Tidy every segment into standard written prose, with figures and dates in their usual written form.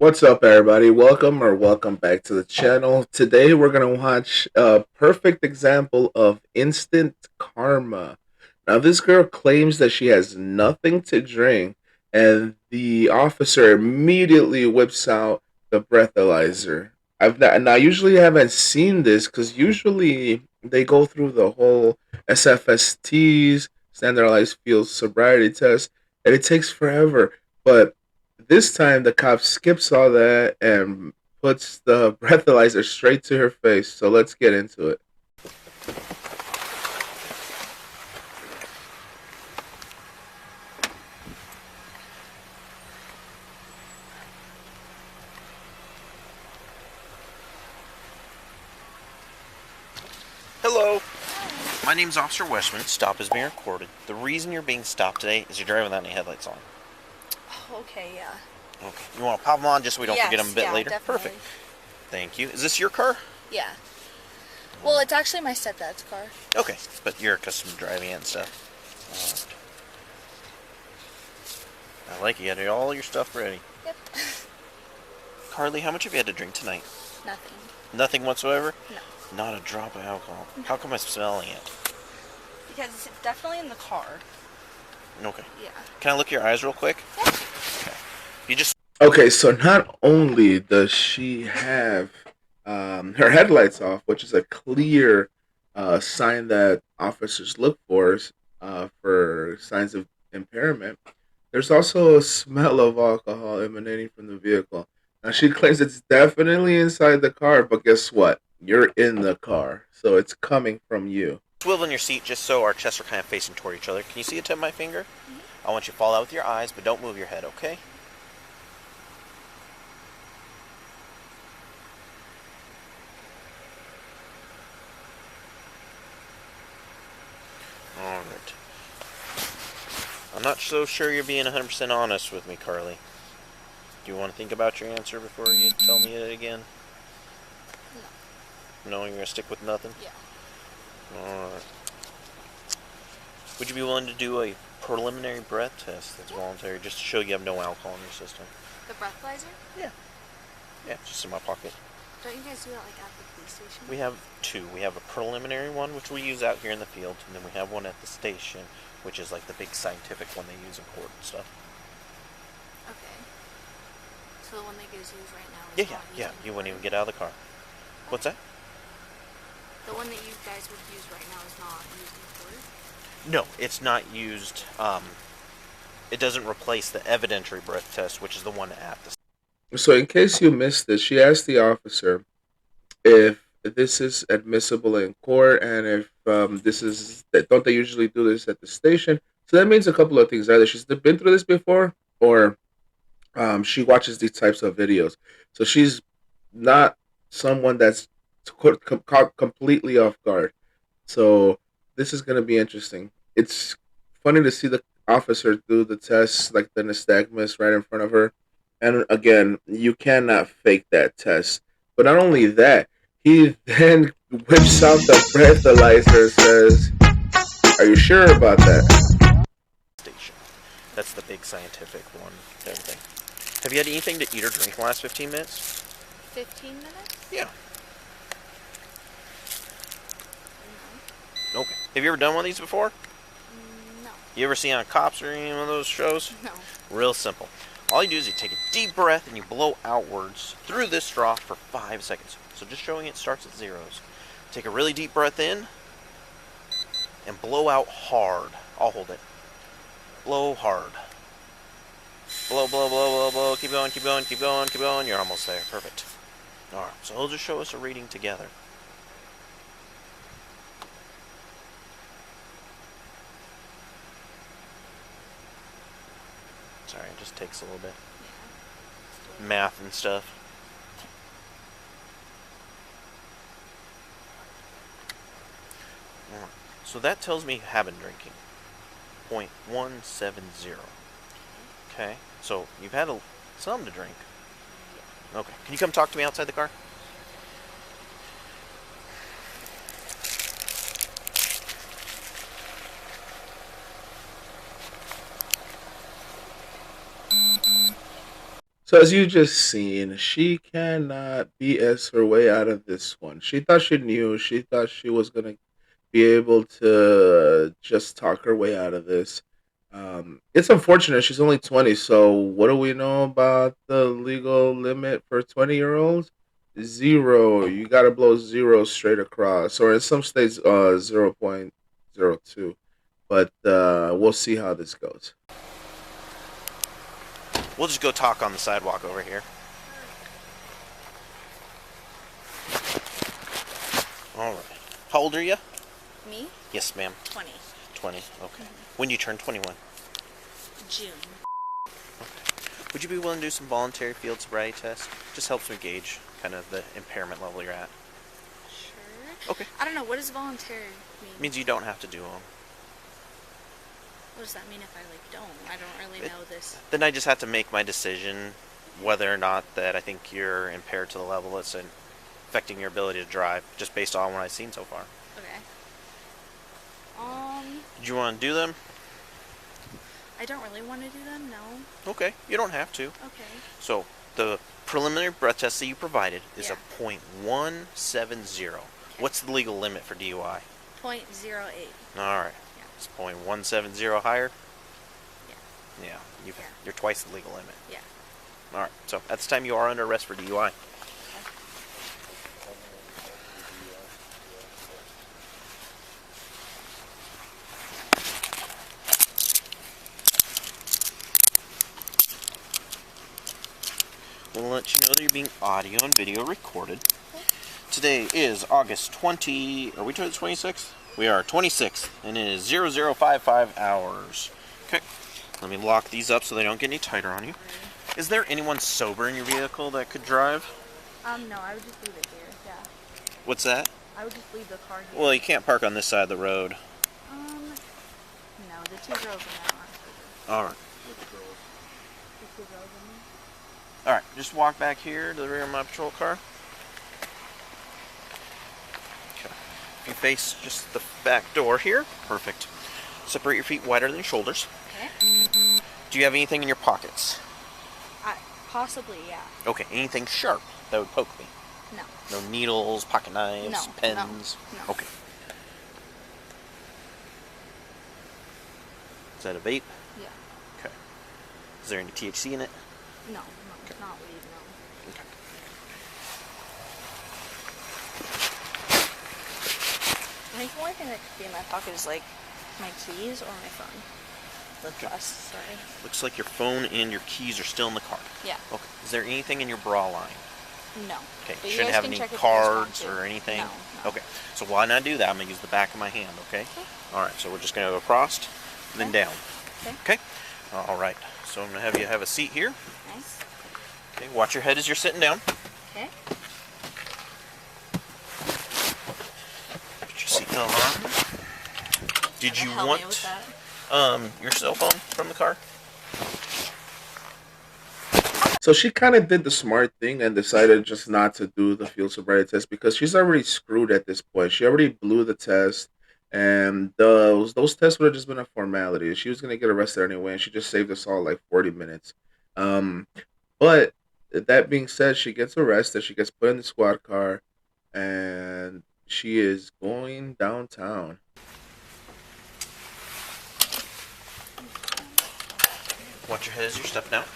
What's up, everybody? Welcome back to the channel. Today, we're gonna watch a perfect example of instant karma. Now, this girl claims that she has nothing to drink, and the officer immediately whips out the breathalyzer. I usually haven't seen this because usually they go through the whole SFSTs, standardized field sobriety test, and it takes forever. But this time, the cop skips all that and puts the breathalyzer straight to her face. So let's get into it. Hello, my name's Officer Westman. Stop is being recorded. The reason you're being stopped today is you're driving without any headlights on. Oh, okay, yeah. Okay. You want to pop them on just so we don't forget them a bit later? Definitely. Perfect. Thank you. Is this your car? Yeah. Well, it's actually my stepdad's car. Okay, but you're accustomed to driving it and stuff. I like it. You got all your stuff ready. Yep. Carly, how much have you had to drink tonight? Nothing. Nothing whatsoever? No. Not a drop of alcohol. How come I'm smelling it? Because it's definitely in the car. Okay. Yeah. Can I look at your eyes real quick? Yeah. Okay. You just... Okay, so not only does she have her headlights off, which is a clear sign that officers look for signs of impairment, there's also a smell of alcohol emanating from the vehicle. Now, she claims it's definitely inside the car, but guess what? You're in the car, so it's coming from you. swivel in your seat just so our chests are kind of facing toward each other. Can you see the tip of my finger? Mm-hmm. I want you to follow out with your eyes, but don't move your head, okay? Alright. I'm not so sure you're being 100% honest with me, Carly. Do you want to think about your answer before you tell me it again? No. No, you're going to stick with nothing? Yeah. Alright. Would you be willing to do a preliminary breath test that's voluntary, just to show you have no alcohol in your system? The breathalyzer? Yeah. Yeah, just in my pocket. Don't you guys do that like at the police station? We have two. We have a preliminary one, which we use out here in the field, and then we have one at the station, which is like the big scientific one they use in court and stuff. Okay. So the one that gives used right now is Yeah, not yeah, used in you wouldn't court? even get out of the car. What's that? The one that you guys would use right now is not used in court? No, it's not used. It doesn't replace the evidentiary breath test, which is the one at the... So, in case you missed it, she asked the officer if this is admissible in court and if this is don't they usually do this at the station. So that means a couple of things: either she's been through this before, or she watches these types of videos. So she's not someone that's caught completely off guard. So this is going to be interesting. It's funny to see the officer do the test, like the nystagmus, right in front of her. And again, you cannot fake that test. But not only that, he then whips out the breathalyzer and says, "Are you sure about that?" station. That's the big scientific one. Everything. Have you had anything to eat or drink in the last 15 minutes? 15 minutes? Yeah. No. Okay. Have you ever done one of these before? No. You ever seen on Cops or any of those shows? No. Real simple. All you do is you take a deep breath and you blow outwards through this straw for 5 seconds. So just showing it starts at zeros. Take a really deep breath in and blow out hard. I'll hold it. Blow hard. Blow, blow, blow, blow, blow. Keep going, keep going, keep going, keep going. You're almost there. Perfect. Alright, so he'll just show us a reading together. Sorry, it just takes a little bit. Yeah. Math and stuff. Alright, so that tells me you have been drinking. 0.170. Okay, so you've had some to drink. Okay, can you come talk to me outside the car? So as you just seen, she cannot BS her way out of this one. She thought she knew. She thought she was gonna be able to just talk her way out of this. It's unfortunate she's only 20. So what do we know about the legal limit for 20-year-olds? Zero. You got to blow zero straight across, or in some states, 0.02. But we'll see how this goes. We'll just go talk on the sidewalk over here. All right. How old are you? Me? Yes, ma'am. 20. 20. Okay. When you turn 21? June. Would you be willing to do some voluntary field sobriety test? Just helps me gauge kind of the impairment level you're at. Sure. Okay. I don't know. What does voluntary mean? Means you don't have to do them. What does that mean if I don't? I don't really know this. Then I just have to make my decision whether or not that I think you're impaired to the level that's affecting your ability to drive, just based on what I've seen so far. Okay. Do you want to do them? I don't really want to do them, no. Okay, you don't have to. Okay. So, the preliminary breath test that you provided is Yeah. a .170. Okay. What's the legal limit for DUI? 0.08. Alright. Yeah. Is .170 higher? Yeah. Yeah. Yeah. You're twice the legal limit. Yeah. Alright, so at this time you are under arrest for DUI. We'll let you know that you're being audio and video recorded. Today is August 20... Are we to the 26th? We are 26th, and it is 0055 hours. Okay, let me lock these up so they don't get any tighter on you. Is there anyone sober in your vehicle that could drive? No, I would just leave it here, yeah. What's that? I would just leave the car here. Well, you can't park on this side of the road. No, the two girls in there aren't sober. Alright. The two girls in there? Alright, just walk back here to the rear of my patrol car. Okay. If you face just the back door here, perfect. Separate your feet wider than your shoulders. Okay. Do you have anything in your pockets? Possibly, yeah. Okay, anything sharp that would poke me? No. No needles, pocket knives, No, pens? no. Okay. Is that a vape? Yeah. Okay. Is there any THC in it? No, Okay. not weed, no. Okay. I think the only thing that could be in my pocket is like my keys or my phone. The plus, sorry. Looks like your phone and your keys are still in the car. Yeah. Okay. Is there anything in your bra line? No. Okay. But you Shouldn't guys have can any check if you guys want cards to. or anything? No, no. Okay. So while I do that, I'm going to use the back of my hand, okay? Alright, so we're just going to go across, then Okay. down. Okay. Okay? Alright. So I'm going to have you have a seat here. Nice. Okay. Watch your head as you're sitting down. Okay. Put your seatbelt on. Did you Help want me with that. your cell phone from the car? So she kind of did the smart thing and decided just not to do the field sobriety test because she's already screwed at this point. She already blew the test, and those tests would have just been a formality. She was gonna get arrested anyway, and she just saved us all like 40 minutes. Um, but that being said, she gets arrested. She gets put in the squad car, and she is going downtown. Watch your head as you're stepping out.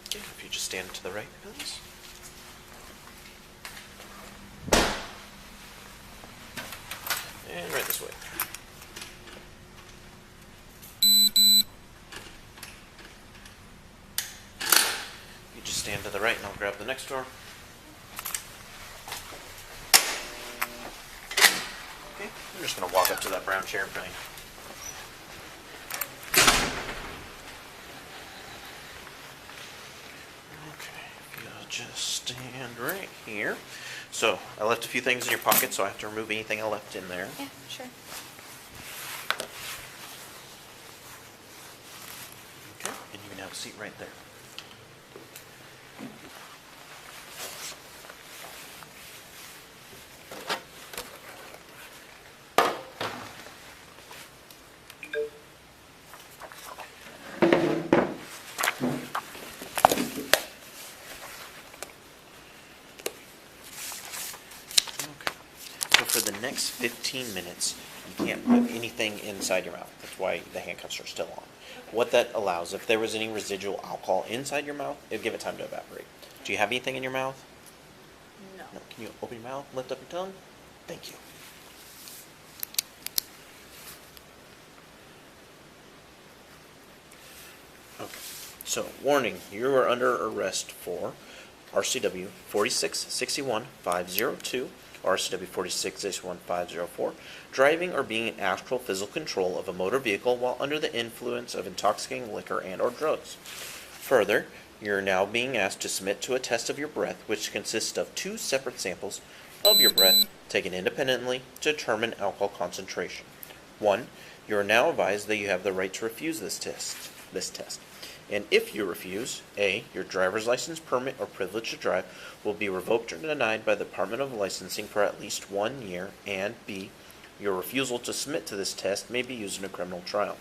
Okay, if you just stand to the right, please. And right this way. You just stand to the right and I'll grab the next door. Okay, I'm just going to walk up to that brown chair behind you. Okay, you'll just stand right here. So, I left a few things in your pocket, so I have to remove anything I left in there. Yeah, sure. Okay, and you can have a seat right there. next 15 minutes, you can't put anything inside your mouth. That's why the handcuffs are still on. What that allows, if there was any residual alcohol inside your mouth, it would give it time to evaporate. Do you have anything in your mouth? No. No. Can you open your mouth, lift up your tongue? Thank you. Okay. So, warning, you are under arrest for RCW 4661-502, RCW 4661-504, driving or being in actual physical control of a motor vehicle while under the influence of intoxicating liquor and or drugs. Further, you're now being asked to submit to a test of your breath, which consists of 2 separate samples of your breath taken independently to determine alcohol concentration. 1. You are now advised that you have the right to refuse this test. And if you refuse, A, your driver's license, permit, or privilege to drive will be revoked or denied by the Department of Licensing for at least 1 year, and B, your refusal to submit to this test may be used in a criminal trial.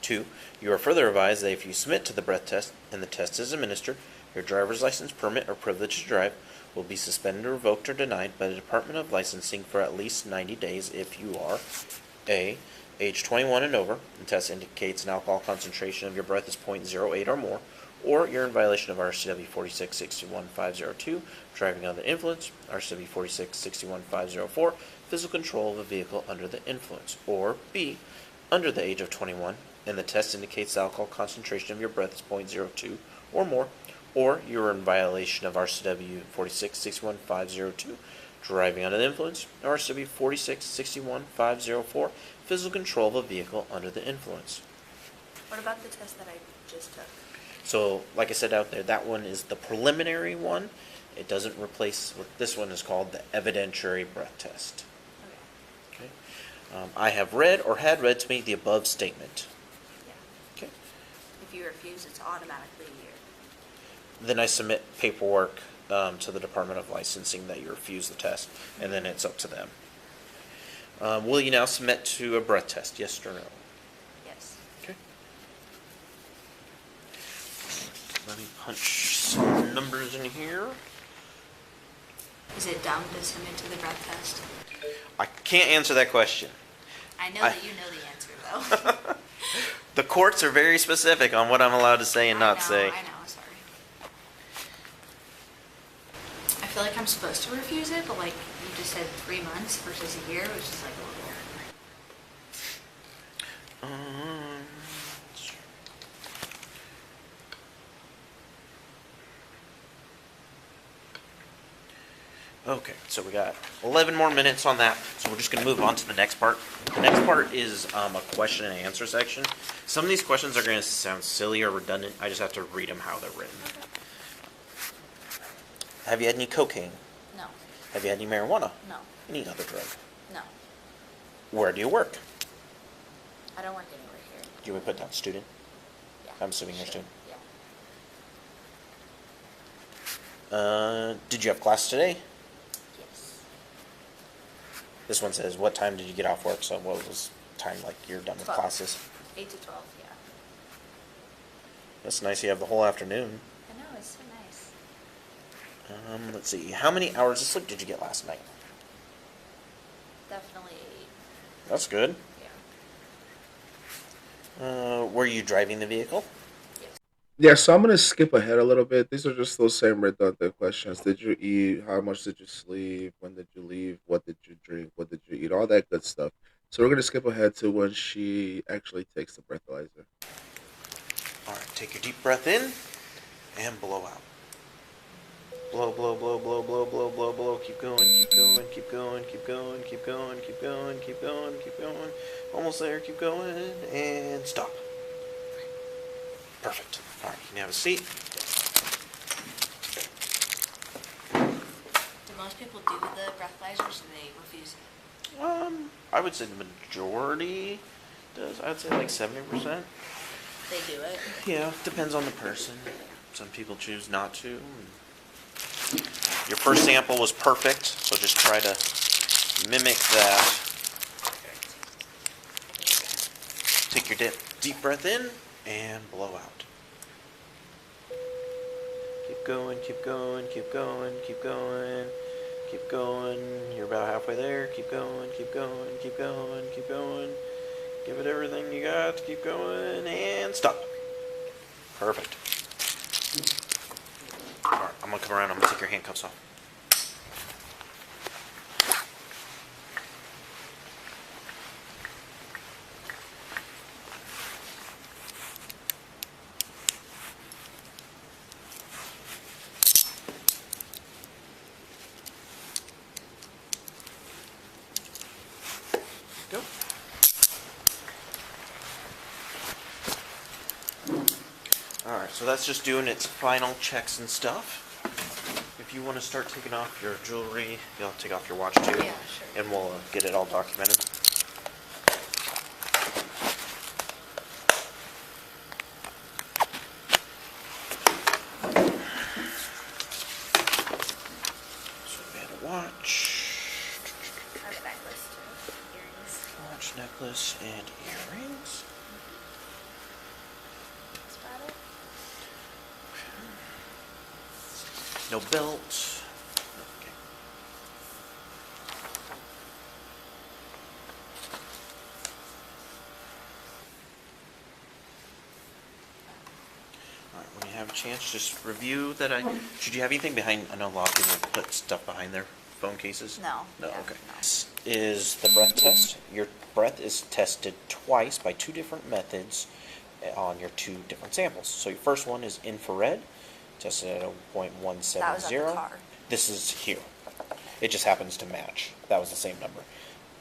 2. You are further advised that if you submit to the breath test and the test is administered, your driver's license, permit, or privilege to drive will be suspended, revoked, or denied by the Department of Licensing for at least 90 days if you are A, age 21 and over, the test indicates an alcohol concentration of your breath is 0.08 or more, or you're in violation of RCW 4661-502, driving under the influence, RCW 4661-504, physical control of a vehicle under the influence, or B, under the age of 21, and the test indicates the alcohol concentration of your breath is 0.02 or more, or you are in violation of RCW 4661-502, driving under the influence, RCW 4661-504, physical control of a vehicle under the influence. What about the test that I just took? So, like I said out there, that one is the preliminary one. It doesn't replace what this one is called the evidentiary breath test. Okay. Okay. I have read or had read to me the above statement. Yeah. Okay. If you refuse, it's automatically a year. Then I submit paperwork to the Department of Licensing that you refuse the test, and then it's up to them. Will you now submit to a breath test, yes or no? Yes. Okay. Let me punch some numbers in here. Is it dumb to submit to the breath test? I can't answer that question. I know that you know the answer, though. The courts are very specific on what I'm allowed to say and not say. I know, sorry. I feel like I'm supposed to refuse it, but like you just said 3 months versus a year, which is like a little. Okay, so we got 11 more minutes on that, so we're just going to move on to the next part. The next part is a question and answer section. Some of these questions are going to sound silly or redundant. I just have to read them how they're written. Have you had any cocaine? No. Have you had any marijuana? No. Any other drug? No. Where do you work? I don't work anywhere here. Do you want to put down student? Yeah. I'm assuming you're a Sure. student. Yeah. Did you have class today? Yes. This one says, what time did you get off work? So what was time like you're done with 12. classes? 8 to 12, yeah. That's nice. You have the whole afternoon. I know, it's so nice. Let's see. How many hours of sleep did you get last night? Definitely 8. That's good. Yeah. Were you driving the vehicle? Yes. Yeah, so I'm gonna skip ahead a little bit. These are just those same redundant questions. Did you eat? How much did you sleep? When did you leave? What did you drink? What did you eat? All that good stuff. So we're gonna skip ahead to when she actually takes the breathalyzer. All right. Take your deep breath in and blow out. Blow, blow, blow, blow, blow, blow, blow, blow. Keep going, keep going, keep going, keep going, keep going, keep going, keep going, keep going. Almost there. Keep going and stop. Perfect. All right. You can have a seat. Do most people do the breathalyzers or do they refuse it? I would say the majority does. I'd say like 70%. They do it. Yeah, depends on the person. Some people choose not to. Your first sample was perfect, so just try to mimic that. Take your deep breath in and blow out. Keep going, keep going, keep going, keep going, Keep going. You're about halfway there. Keep going. Keep going. Keep going. Keep going. Give it everything you got. Keep going. And stop. Perfect. Alright, I'm gonna come around. I'm gonna take your handcuffs off. Go. Alright, so that's just doing its final checks and stuff. If you want to start taking off your jewelry, you'll take off your watch too. Yeah, sure. And we'll get it all documented. So we had a watch, I have a necklace too. Earrings. watch, necklace, and earrings. That's about it. No belt. Okay. Alright, when you have a chance, just review that should you have anything behind, I know a lot of people put stuff behind their phone cases. No. No, Yeah, okay. no. This is the breath test. Your breath is tested twice by two different methods on your two different samples. So your first one is infrared, tested at a That was at the 0.170. car. This is here. It just happens to match. That was the same number.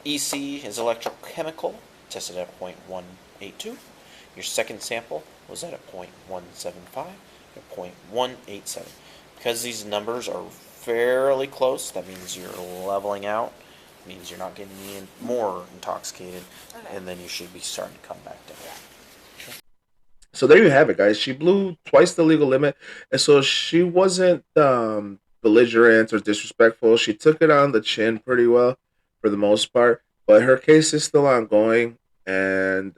EC is electrochemical, tested at 0.182. Your second sample was at a 0.175 and 0.187. Because these numbers are fairly close, that means you're leveling out, means you're not getting any more intoxicated, Okay. and then you should be starting to come back down. Yeah. So there you have it, guys. She blew twice the legal limit, and so she wasn't belligerent or disrespectful. She took it on the chin pretty well, for the most part. But her case is still ongoing, and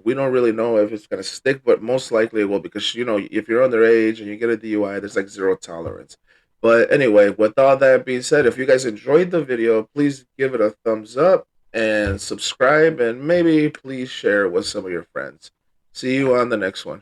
we don't really know if it's gonna stick. But most likely it will, because if you're underage and you get a DUI, there's like zero tolerance. But anyway, with all that being said, if you guys enjoyed the video, please give it a thumbs up and subscribe, and maybe please share it with some of your friends. See you on the next one.